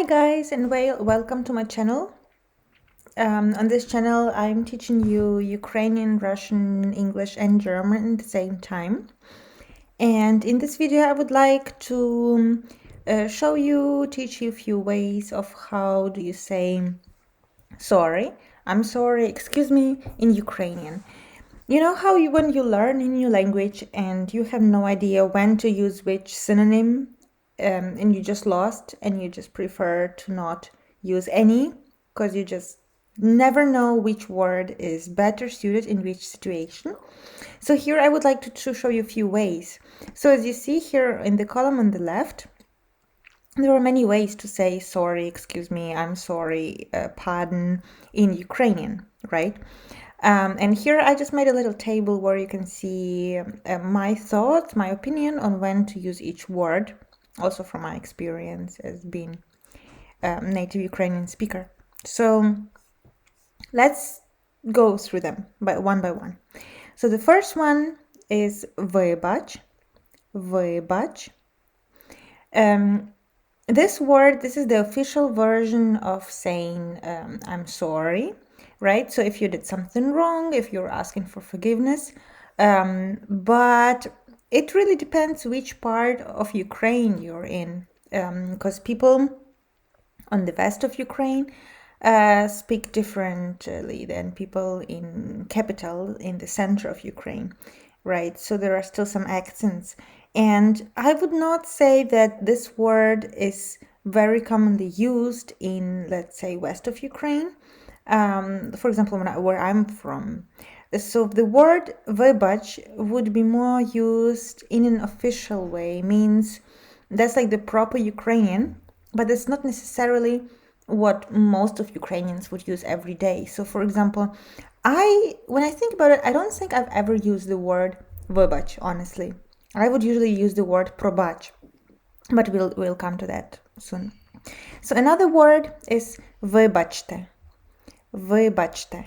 Hi guys, and welcome to my channel. On this channel I'm teaching you Ukrainian, Russian, English and German at the same time. And in this video I would like to teach you a few ways of how do you say sorry, I'm sorry, excuse me in Ukrainian. You know how when you learn a new language and you have no idea when to use which synonym, and you just lost and you just prefer to not use any because you just never know which word is better suited in which situation. So here I would like to show you a few ways. So as you see here in the column on the left, there are many ways to say sorry, excuse me, I'm sorry, pardon in Ukrainian, right? And here I just made a little table where you can see my thoughts, my opinion on when to use each word, also from my experience as being a native Ukrainian speaker. So let's go through them by one. So the first one is вибач. This word, this is the official version of saying I'm sorry, right? So if you did something wrong, if you're asking for forgiveness, but it really depends which part of Ukraine you're in, because people on the west of Ukraine speak differently than people in capital in the center of Ukraine, right? So there are still some accents. And I would not say that this word is very commonly used in, let's say, west of Ukraine. For example, where I'm from. So the word вибач would be more used in an official way, means that's like the proper Ukrainian, but it's not necessarily what most of Ukrainians would use every day. So for example, when I think about it, I don't think I've ever used the word вибач, honestly. I would usually use the word пробач, but we'll come to that soon. So another word is вибачте. Вибачте.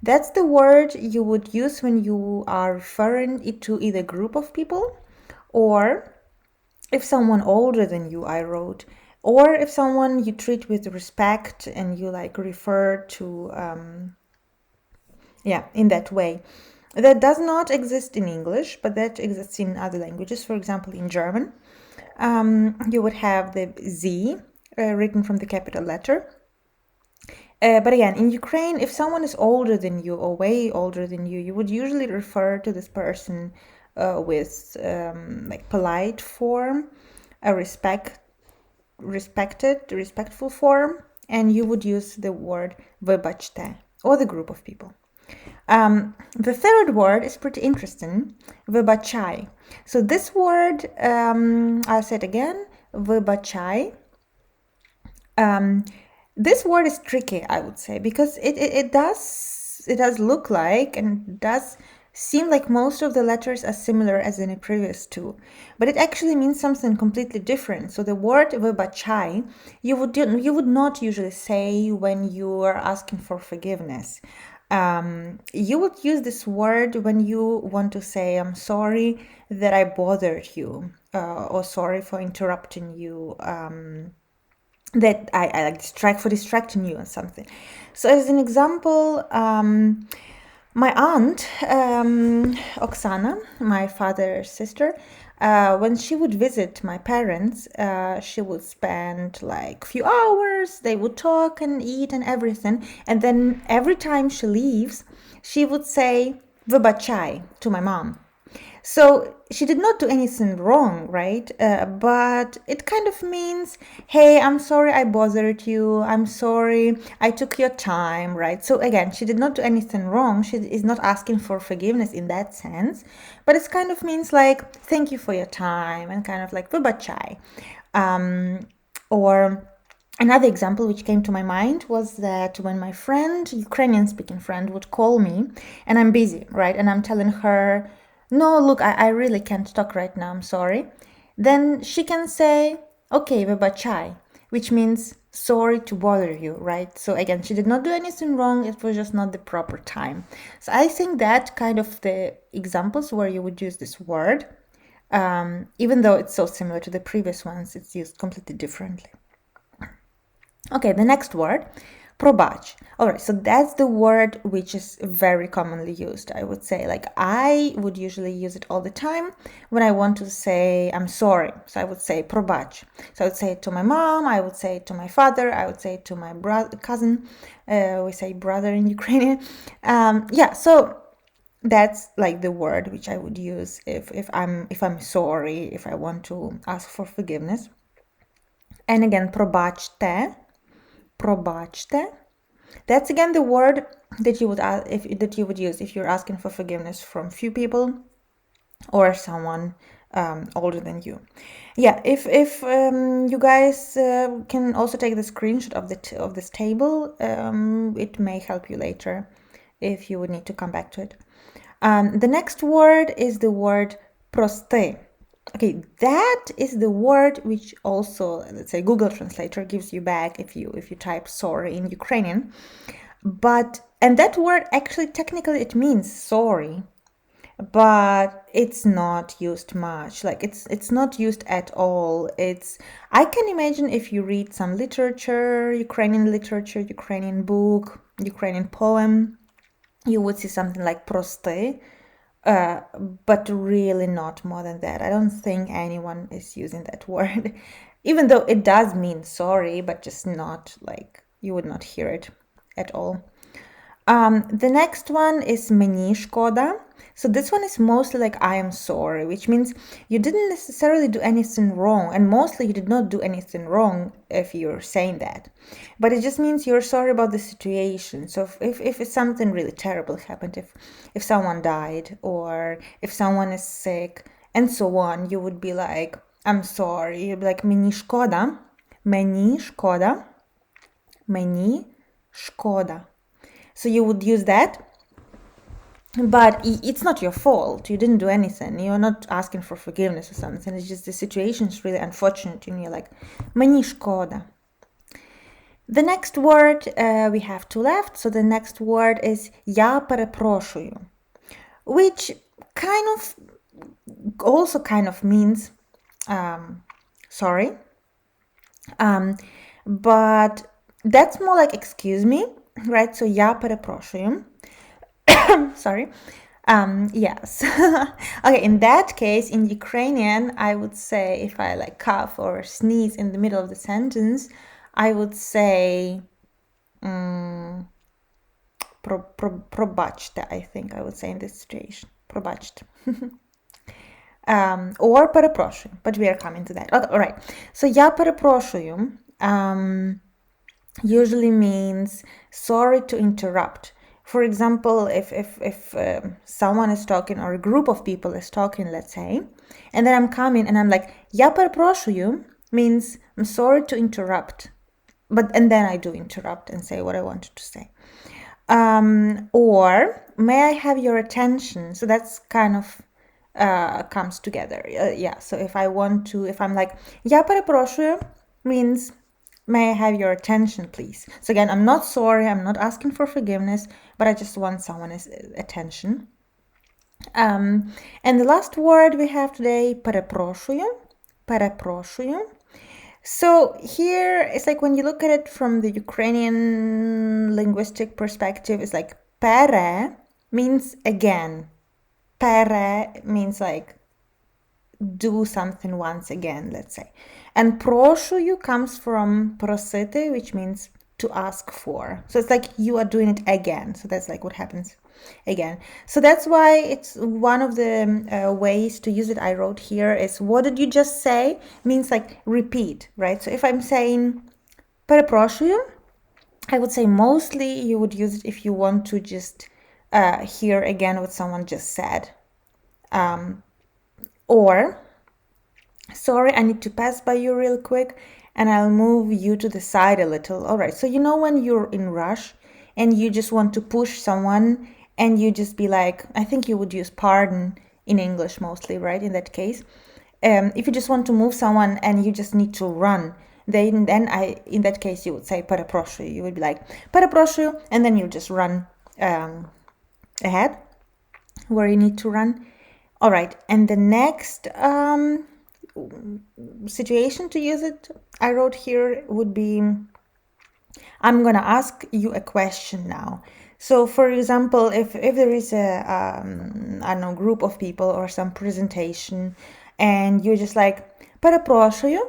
That's the word you would use when you are referring it to either group of people, or if someone older than you, I wrote, or if someone you treat with respect and you like refer to, in that way. That does not exist in English, but that exists in other languages. For example, in German, you would have the Z written from the capital letter. But again, in Ukraine, if someone is older than you or way older than you would usually refer to this person with like polite form, a respectful form, and you would use the word вибачте or the group of people. The third word is pretty interesting, вибачай. So this word, I'll say it again, вибачай. This word is tricky, I would say, because it does look like and does seem like most of the letters are similar as in the previous two, but it actually means something completely different. So the word вибачай you would not usually say when you are asking for forgiveness. You would use this word when you want to say I'm sorry that I bothered you, or sorry for interrupting you, that I like distracting you or something. So as an example, my aunt, Oksana, my father's sister, when she would visit my parents, she would spend like a few hours, they would talk and eat and everything. And then every time she leaves, she would say вибачай to my mom. So she did not do anything wrong, right? But it kind of means, hey, I'm sorry I bothered you. I'm sorry I took your time, right? So again, she did not do anything wrong. She is not asking for forgiveness in that sense. But it kind of means like, thank you for your time, and kind of like вибачай. Or another example which came to my mind was that when my friend, Ukrainian-speaking friend, would call me and I'm busy, right? And I'm telling her, no, look, I really can't talk right now, I'm sorry. Then she can say, okay, вибачай, which means sorry to bother you, right? So again, she did not do anything wrong, it was just not the proper time. So I think that kind of the examples where you would use this word, even though it's so similar to the previous ones, it's used completely differently. Okay, the next word, probacz. All right, so that's the word which is very commonly used. I would say, like, I would usually use it all the time when I want to say I'm sorry. So I would say probacz. So I would say it to my mom, I would say it to my father, I would say it to my cousin. We say brother in Ukrainian. Yeah, so that's like the word which I would use if I'm sorry, if I want to ask for forgiveness. And again, probachte. That's again the word that you would use if you're asking for forgiveness from few people or someone older than you. Yeah, if you guys can also take the screenshot of this table, it may help you later if you would need to come back to it. The next word is the word prosty. Okay, that is the word which also, let's say, Google Translator gives you back if you type sorry in Ukrainian. And that word actually technically it means sorry, but it's not used much. Like it's not used at all. I can imagine if you read some literature, Ukrainian book, Ukrainian poem, you would see something like prosty, but really not more than that. I don't think anyone is using that word, even though it does mean sorry, but just not like you would not hear it at all. The next one is meni shkoda. So this one is mostly like I am sorry, which means you didn't necessarily do anything wrong, and mostly you did not do anything wrong if you're saying that. But it just means you're sorry about the situation. So if something really terrible happened, if someone died or if someone is sick and so on, you would be like, I'm sorry. You'd be like meni shkoda, meni shkoda, meni shkoda. So you would use that, but it's not your fault. You didn't do anything. You're not asking for forgiveness or something. It's just the situation is really unfortunate, and you're like, meni shkoda. The next word, we have two left. So the next word is я перепрошую, which also kind of means sorry, but that's more like excuse me, right? So я перепрошую. Sorry. Yes. Okay, in that case, in Ukrainian, I would say if I like cough or sneeze in the middle of the sentence, I would say пробачте, I think I would say in this situation. Пробачте. Or перепрошую, but we are coming to that. Okay, all right. So я перепрошую usually means sorry to interrupt. For example, if someone is talking or a group of people is talking, let's say, and then I'm coming and I'm like, я перепрошую means I'm sorry to interrupt. And then I do interrupt and say what I wanted to say. Or may I have your attention? So that's kind of comes together. Yeah, so if I'm like, я перепрошую means may I have your attention, please? So again, I'm not sorry, I'm not asking for forgiveness, but I just want someone's attention. And the last word we have today, перепрошую. Перепрошую. So here, it's like when you look at it from the Ukrainian linguistic perspective, it's like пере means again. Пере means like do something once again, let's say. And прошую comes from просити, which means to ask for. So it's like you are doing it again. So that's like what happens again. So that's why it's one of the ways to use it I wrote here is what did you just say? Means like repeat, right? So if I'm saying перепрошую, I would say mostly you would use it if you want to just hear again what someone just said. Or, sorry, I need to pass by you real quick and I'll move you to the side a little. All right, so you know when you're in rush and you just want to push someone and you just be like, I think you would use pardon in English mostly, right, in that case. If you just want to move someone and you just need to run, then in that case you would say перепрошую. You would be like перепрошую, and then you just run ahead where you need to run. All right, and the next situation to use it I wrote here would be I'm gonna ask you a question now. So, for example, if there is a I don't know, group of people or some presentation, and you're just like "перепрошую"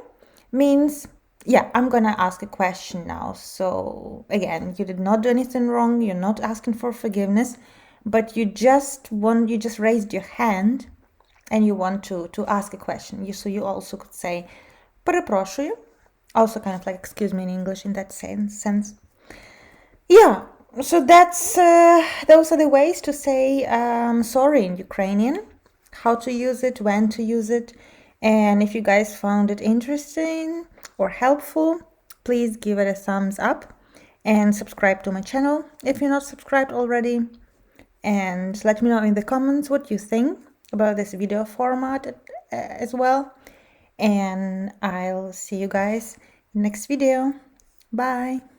means yeah, I'm gonna ask a question now. So again, you did not do anything wrong. You're not asking for forgiveness, but you just raised your hand, and you want to ask a question. You also could say "перепрошую," also kind of like excuse me in English in that sense. Yeah, so that's those are the ways to say sorry in Ukrainian, how to use it, when to use it, and if you guys found it interesting or helpful, please give it a thumbs up and subscribe to my channel if you're not subscribed already, and let me know in the comments what you think about this video format as well, and I'll see you guys next video. Bye.